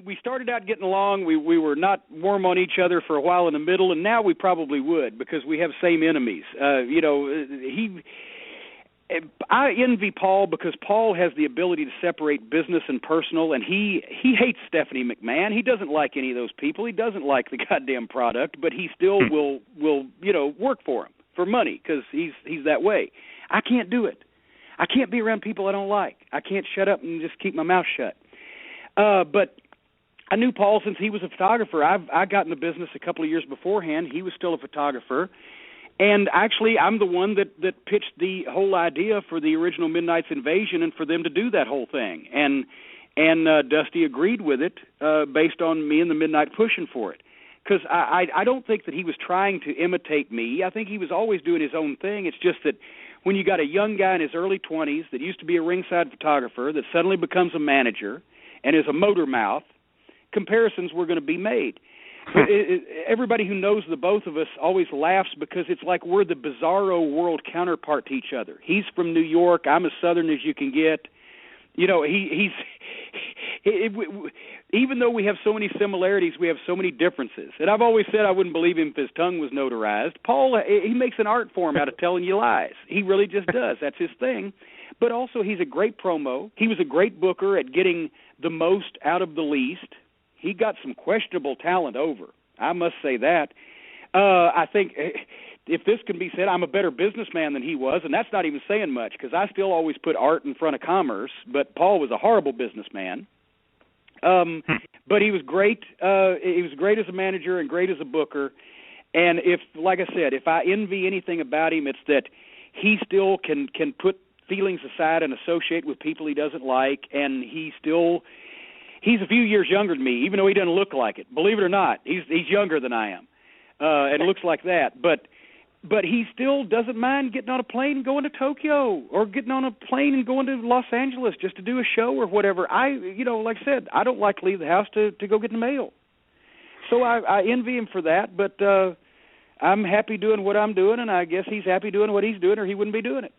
we started out getting along. We were not warm on each other for a while in the middle, and now we probably would because we have same enemies. I envy Paul because Paul has the ability to separate business and personal, and he hates Stephanie McMahon. He doesn't like any of those people. He doesn't like the goddamn product, but he still will work for him for money because he's that way. I can't do it. I can't be around people I don't like. I can't shut up and just keep my mouth shut. But I knew Paul since he was a photographer. I got in the business a couple of years beforehand. He was still a photographer. And actually, I'm the one that pitched the whole idea for the original Midnight's Invasion and for them to do that whole thing. And Dusty agreed with it based on me and the Midnight pushing for it. Because I don't think that he was trying to imitate me. I think he was always doing his own thing. It's just that when you got a young guy in his early 20s that used to be a ringside photographer that suddenly becomes a manager and is a motor mouth, comparisons were going to be made. Everybody who knows the both of us always laughs because it's like we're the bizarro world counterpart to each other. He's from New York. I'm as Southern as you can get. You know, even though we have so many similarities, we have so many differences. And I've always said I wouldn't believe him if his tongue was notarized. Paul, he makes an art form out of telling you lies. He really just does. That's his thing. But also he's a great promo. He was a great booker at getting the most out of the least. He got some questionable talent over. I must say that. I think if this can be said, I'm a better businessman than he was, and that's not even saying much because I still always put art in front of commerce, but Paul was a horrible businessman. But he was great. He was great as a manager and great as a booker. And like I said, if I envy anything about him, it's that he still can put feelings aside and associate with people he doesn't like, and he's a few years younger than me, even though he doesn't look like it. Believe it or not, he's younger than I am, and looks like that. But he still doesn't mind getting on a plane and going to Tokyo, or getting on a plane and going to Los Angeles just to do a show or whatever. Like I said, I don't like to leave the house to go get the mail. So I envy him for that, but I'm happy doing what I'm doing, and I guess he's happy doing what he's doing, or he wouldn't be doing it.